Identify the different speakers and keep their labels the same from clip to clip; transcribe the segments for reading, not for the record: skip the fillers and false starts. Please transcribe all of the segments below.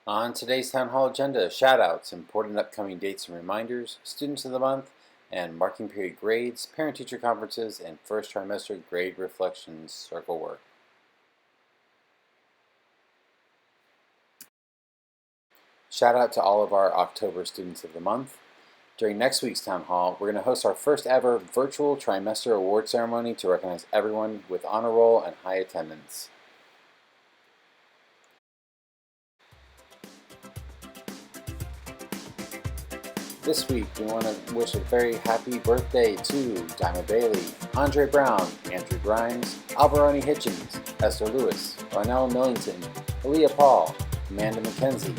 Speaker 1: On today's Town Hall agenda, shout-outs, important upcoming dates and reminders, students of the month, and marking period grades, parent-teacher conferences, and first trimester grade reflections circle work. Shout out to all of our October students of the month. During next week's Town Hall, we're going to host our first ever virtual Trimester award ceremony to recognize everyone with honor roll and high attendance. This week, we want to wish a very happy birthday to Diamond Bailey, Andre Brown, Andrew Grimes, Alvaroni Hitchens, Esther Lewis, Ronell Millington, Aaliyah Paul, Amanda McKenzie,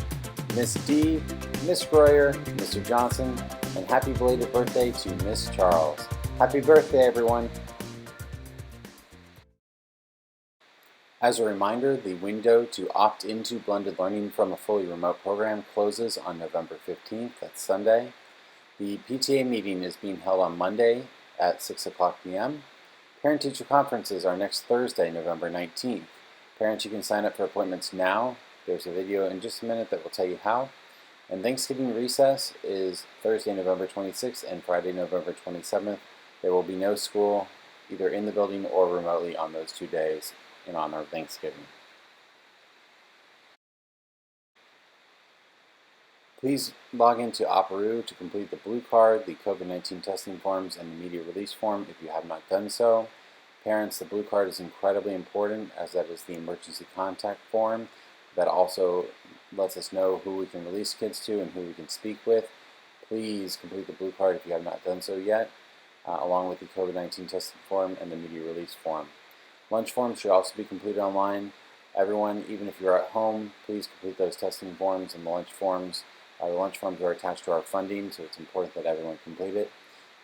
Speaker 1: Miss D, Miss Royer, Mr. Johnson, and happy belated birthday to Miss Charles. Happy birthday, everyone! As a reminder, the window to opt into blended learning from a fully remote program closes on November 15th, that's Sunday. The PTA meeting is being held on Monday at 6 o'clock p.m. Parent-teacher conferences are next Thursday, November 19th. Parents, you can sign up for appointments now. There's a video in just a minute that will tell you how. And Thanksgiving recess is Thursday, November 26th and Friday, November 27th. There will be no school either in the building or remotely on those 2 days in honor of Thanksgiving. Please log into Operoo to complete the blue card, the COVID-19 testing forms, and the media release form if you have not done so. Parents, the blue card is incredibly important as that is the emergency contact form that also lets us know who we can release kids to and who we can speak with. Please complete the blue card if you have not done so yet, along with the COVID-19 testing form and the media release form. Lunch forms should also be completed online. Everyone, even if you're at home, please complete those testing forms and the lunch forms. The lunch forms are attached to our funding, so it's important that everyone complete it.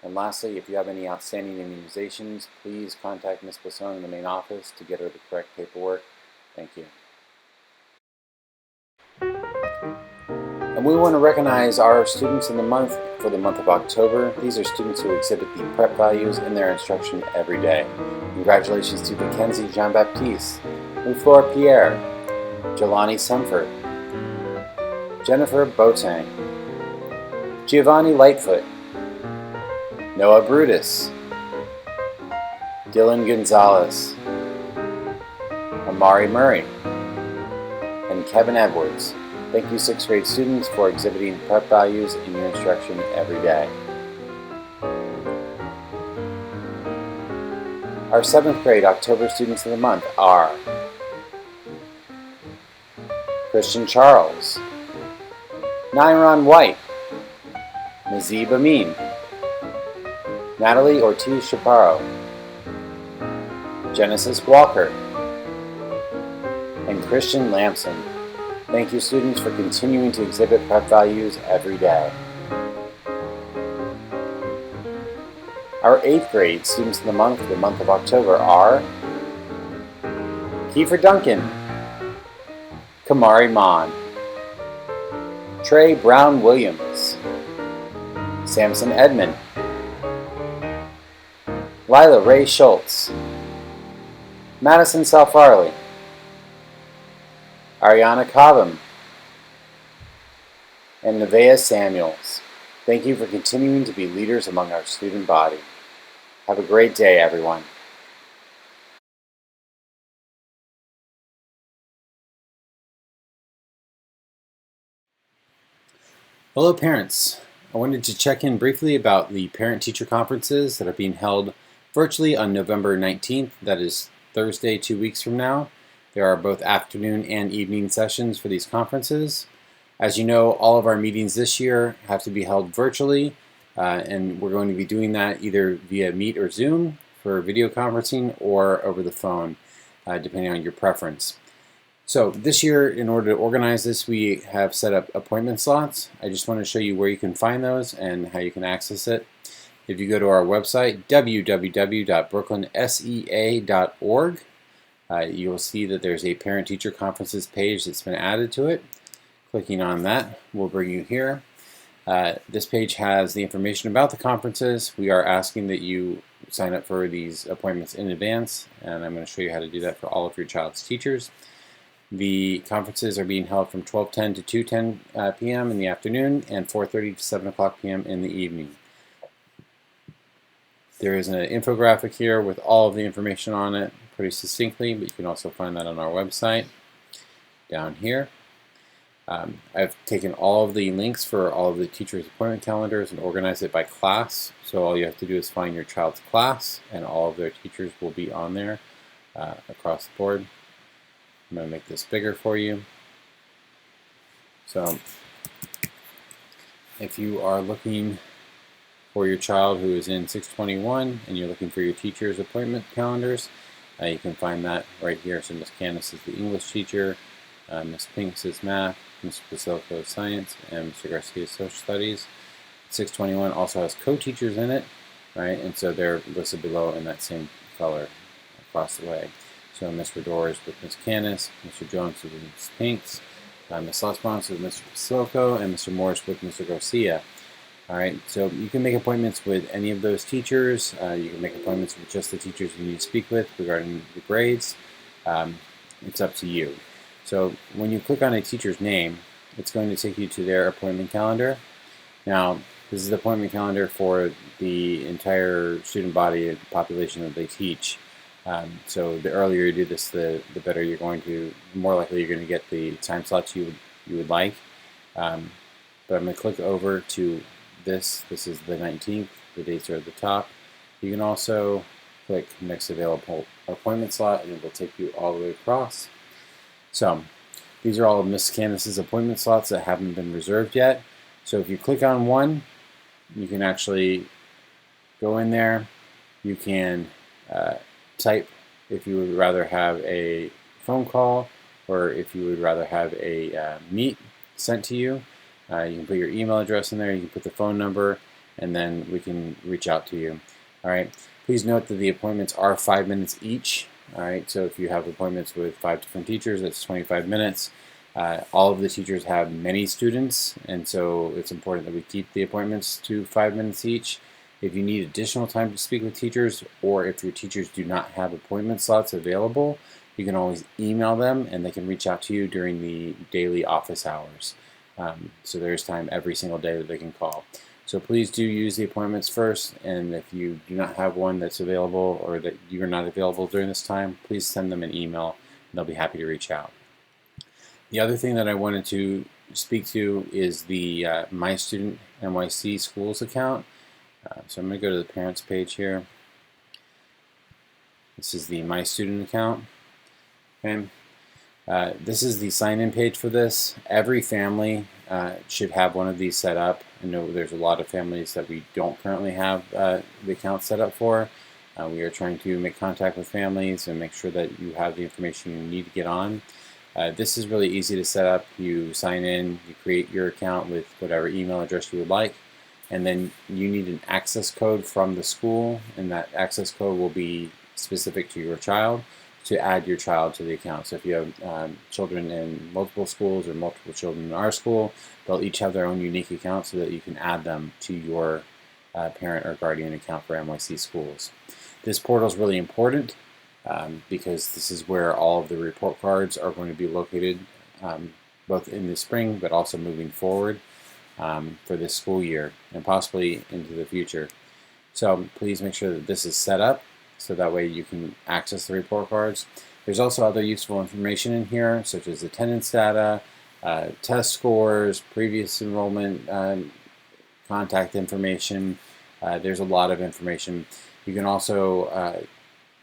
Speaker 1: And lastly, if you have any outstanding immunizations, please contact Ms. Basone in the main office to get her the correct paperwork. Thank you. And we want to recognize our students in the month for the month of October. These are students who exhibit the prep values in their instruction every day. Congratulations to Mackenzie Jean-Baptiste, Muflor Pierre, Jelani Semford, Jennifer Boateng, Giovanni Lightfoot, Noah Brutus, Dylan Gonzalez, Amari Murray, and Kevin Edwards. Thank you, 6th grade students, for exhibiting prep values in your instruction every day. Our 7th grade October students of the month are Christian Charles, Nyron White, Nazib Amin, Natalie Ortiz Chaparro, Genesis Walker, and Christian Lamson. Thank you, students, for continuing to exhibit prep values every day. Our 8th grade students of the month of October are Kiefer Duncan, Kamari Mon, Trey Brown Williams, Samson Edmond, Lila Ray Schultz, Madison Salfarley, Ariana Cobham, and Nevaeh Samuels. Thank you for continuing to be leaders among our student body. Have a great day, everyone. Hello, parents. I wanted to check in briefly about the parent-teacher conferences that are being held virtually on November 19th. That is Thursday, 2 weeks from now. There are both afternoon and evening sessions for these conferences. As you know, all of our meetings this year have to be held virtually, and we're going to be doing that either via Meet or Zoom for video conferencing or over the phone, depending on your preference. So this year, in order to organize this, we have set up appointment slots. I just want to show you where you can find those and how you can access it. If you go to our website, www.brooklynsea.org, you will see that there's a parent-teacher conferences page that's been added to it. Clicking on that will bring you here. This page has the information about the conferences. We are asking that you sign up for these appointments in advance, and I'm going to show you how to do that for all of your child's teachers. The conferences are being held from 12:10 to 2:10 p.m. in the afternoon and 4:30 to 7 o'clock p.m. in the evening. There is an infographic here with all of the information on it pretty succinctly, but you can also find that on our website down here. I've taken all of the links for all of the teachers' appointment calendars and organized it by class. So all you have to do is find your child's class, and all of their teachers will be on there across the board. I'm going to make this bigger for you. So if you are looking for your child who is in 621 and you're looking for your teacher's appointment calendars, you can find that right here. So Ms. Candace is the English teacher, Ms. Pinks is math, Mr. Pasilko is science, and Mr. Garcia is social studies. 621 also has co-teachers in it, right? And so they're listed below in that same color across the way. So Ms. Rador is with Ms. Candace, Mr. Jones is with Ms. Pinks, Ms. Sussbaum is with Mr. Pasilko, and Mr. Morris with Mr. Garcia. All right, so you can make appointments with any of those teachers. You can make appointments with just the teachers you need to speak with regarding the grades. It's up to you. So when you click on a teacher's name, it's going to take you to their appointment calendar. Now, this is the appointment calendar for the entire student body population that they teach. So the earlier you do this, the better you're going to, the more likely you're going to get the time slots you would like. But I'm going to click over to this. This is the 19th. The dates are at the top. You can also click next available appointment slot, and it will take you all the way across. So these are all of Miss Candace's appointment slots that haven't been reserved yet. So if you click on one, you can actually go in there. You can type if you would rather have a phone call or if you would rather have a meet sent to you. You can put your email address in there, you can put the phone number, and then we can reach out to you. All right. Please note that the appointments are 5 minutes each. All right. So if you have appointments with 5 different teachers, that's 25 minutes. All of the teachers have many students, and so it's important that we keep the appointments to 5 minutes each. If you need additional time to speak with teachers, or if your teachers do not have appointment slots available, you can always email them, and they can reach out to you during the daily office hours. So there's time every single day that they can call. So please do use the appointments first, and if you do not have one that's available or that you're not available during this time, please send them an email, and they'll be happy to reach out. The other thing that I wanted to speak to is the My Student NYC Schools account. So I'm going to go to the parents page here. This is the My Student account. Okay. This is the sign-in page for this. Every family should have one of these set up. I know there's a lot of families that we don't currently have the account set up for. We are trying to make contact with families and make sure that you have the information you need to get on. This is really easy to set up. You sign in, you create your account with whatever email address you would like, and then you need an access code from the school, and that access code will be specific to your child to add your child to the account. So if you have children in multiple schools or multiple children in our school, they'll each have their own unique account so that you can add them to your parent or guardian account for NYC schools. This portal is really important because this is where all of the report cards are going to be located, both in the spring but also moving forward for this school year and possibly into the future. So please make sure that this is set up so that way you can access the report cards. There's also other useful information in here, such as attendance data, test scores, previous enrollment, contact information. There's a lot of information. You can also,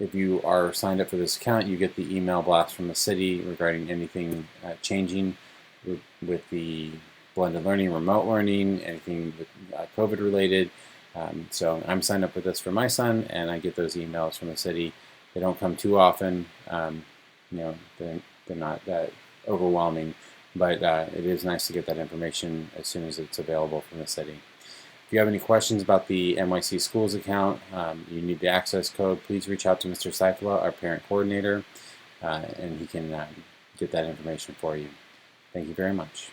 Speaker 1: if you are signed up for this account, you get the email blast from the city regarding anything changing with the blended learning, remote learning, anything with COVID related. So I'm signed up with this for my son, and I get those emails from the city. They don't come too often. They're not that overwhelming, but it is nice to get that information as soon as it's available from the city. If you have any questions about the NYC Schools account, you need the access code, please reach out to Mr. Seifela, our parent coordinator, and he can get that information for you. Thank you very much.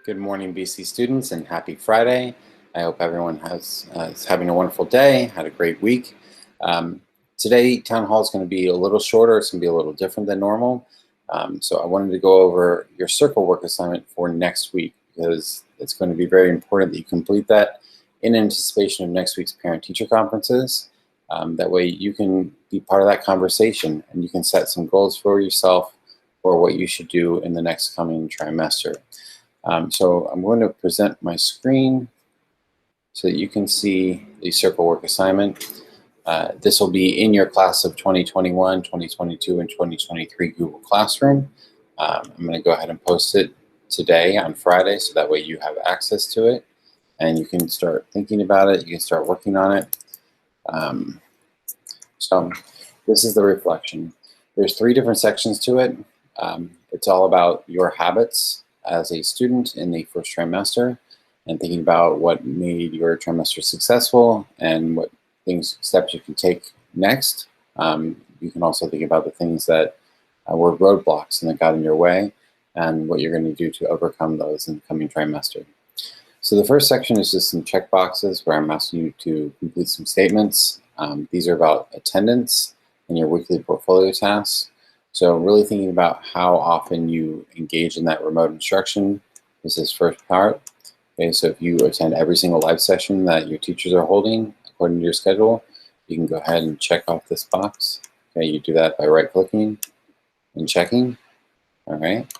Speaker 1: Good morning, BC students, and happy Friday. I hope everyone is having a wonderful day, had a great week. Um, Today, Town Hall is going to be a little shorter. It's going to be a little different than normal. So I wanted to go over your circle work assignment for next week because it's going to be very important that you complete that in anticipation of next week's parent-teacher conferences. That way you can be part of that conversation and you can set some goals for yourself for what you should do in the next coming trimester. So I'm going to present my screen so that you can see the circle work assignment. This will be in your class of 2021, 2022, and 2023 Google Classroom. I'm going to go ahead and post it today on Friday so that way you have access to it and you can start thinking about it, you can start working on it. So this is the reflection. There's 3 different sections to it. It's all about your habits as a student in the first trimester and thinking about what made your trimester successful and what steps you can take next. You can also think about the things that were roadblocks and that got in your way and what you're going to do to overcome those in the coming trimester. So the first section is just some check boxes where I'm asking you to complete some statements. These are about attendance and your weekly portfolio tasks. So really thinking about how often you engage in that remote instruction. This is first part. Okay, so if you attend every single live session that your teachers are holding according to your schedule, you can go ahead and check off this box. Okay, you do that by right-clicking and checking. All right.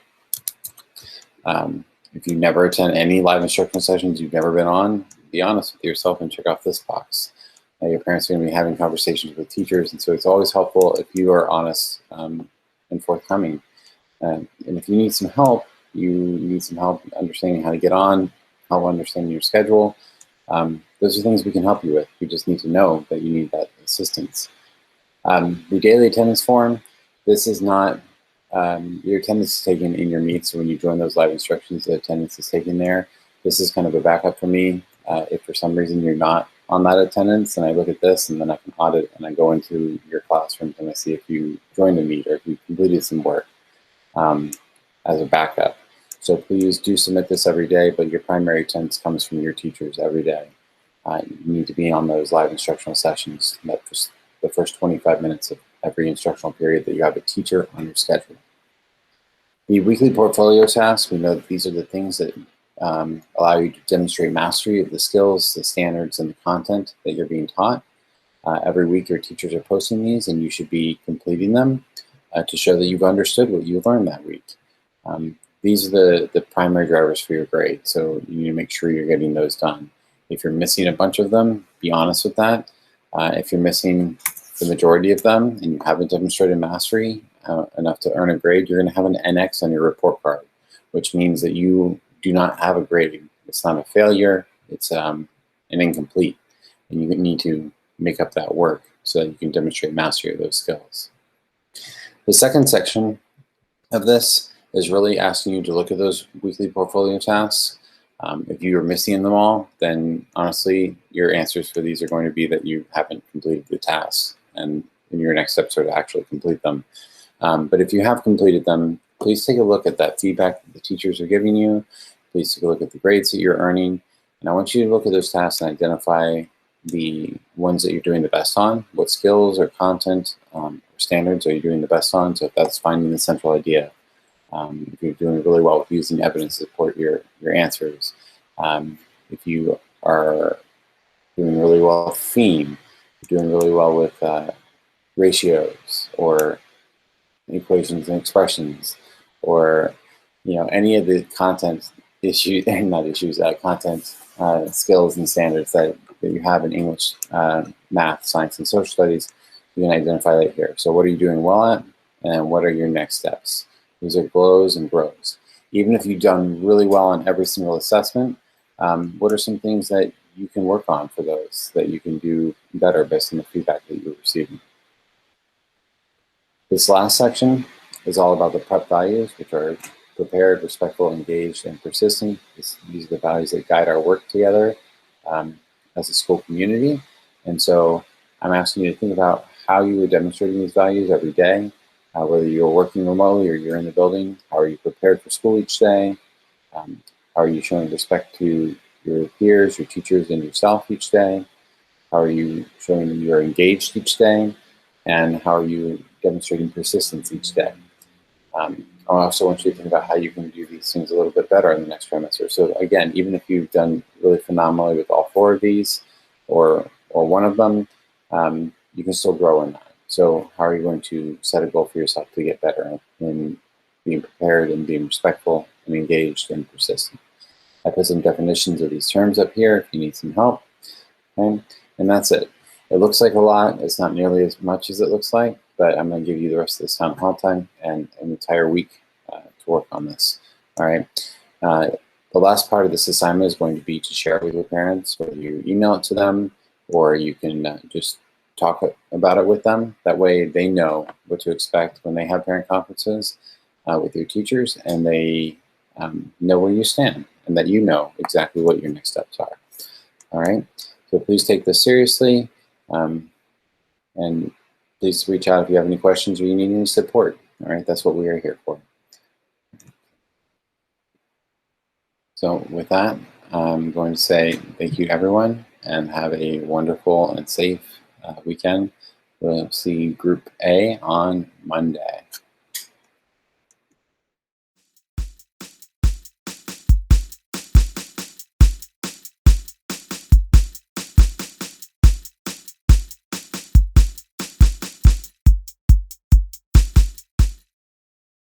Speaker 1: If you never attend any live instruction sessions you've never been on, be honest with yourself and check off this box. Your parents are going to be having conversations with teachers, and so it's always helpful if you are honest and forthcoming. And if you need some help, understanding how to get on, help understanding your schedule. Those are things we can help you with. You just need to know that you need that assistance. The daily attendance form, this is not, your attendance is taken in your meet, so when you join those live instructions, the attendance is taken there. This is kind of a backup for me. If for some reason you're not on that attendance, and I look at this and then I can audit and I go into your classroom and I see if you joined a meet or if you completed some work as a backup. So please do submit this every day, but your primary attendance comes from your teachers every day. You need to be on those live instructional sessions, the first 25 minutes of every instructional period that you have a teacher on your schedule. The weekly portfolio tasks, we know that these are the things that allow you to demonstrate mastery of the skills, the standards, and the content that you're being taught. Every week your teachers are posting these and you should be completing them to show that you've understood what you learned that week. These are the primary drivers for your grade, so you need to make sure you're getting those done. If you're missing a bunch of them, be honest with that. If you're missing the majority of them and you haven't demonstrated mastery enough to earn a grade, you're going to have an NX on your report card, which means that you do not have a grade. It's not a failure, it's an incomplete. And you need to make up that work so that you can demonstrate mastery of those skills. The second section of this is really asking you to look at those weekly portfolio tasks. If you are missing them all, then honestly, your answers for these are going to be that you haven't completed the tasks, and your next steps are to actually complete them. But if you have completed them, please take a look at that feedback that the teachers are giving you. Please take a look at the grades that you're earning. And I want you to look at those tasks and identify the ones that you're doing the best on. What skills or content or standards are you doing the best on? So if that's finding the central idea, if you're doing really well with using evidence to support your answers, if you are doing really well with theme, you're doing really well with ratios or equations and expressions, or any of the content issues, not issues, content skills and standards that you have in English, math, science, and social studies, you can identify that here. So what are you doing well at, and what are your next steps? These are glows and grows. Even if you've done really well on every single assessment, what are some things that you can work on for those that you can do better based on the feedback that you're receiving? This last section is all about the PREP values, which are prepared, respectful, engaged, and persistent. These are the values that guide our work together as a school community. And so I'm asking you to think about how you are demonstrating these values every day, whether you're working remotely or you're in the building. How are you prepared for school each day? How are you showing respect to your peers, your teachers, and yourself each day? How are you showing that you are engaged each day? And how are you demonstrating persistence each day? I also want you to think about how you can do these things a little bit better in the next trimester. So again, even if you've done really phenomenally with all 4 of these or one of them, you can still grow in that. So how are you going to set a goal for yourself to get better in being prepared and being respectful and engaged and persistent? I put some definitions of these terms up here if you need some help. Okay? And that's it. It looks like a lot. It's not nearly as much as it looks like, but I'm going to give you the rest of this town hall time and an entire week to work on this. All right. The last part of this assignment is going to be to share it with your parents, whether you email it to them or you can just talk about it with them. That way they know what to expect when they have parent conferences with your teachers, and they know where you stand and that you know exactly what your next steps are. All right. So please take this seriously, and please reach out if you have any questions or you need any support. All right, that's what we are here for. So with that, I'm going to say thank you everyone and have a wonderful and safe weekend. We'll see Group A on Monday.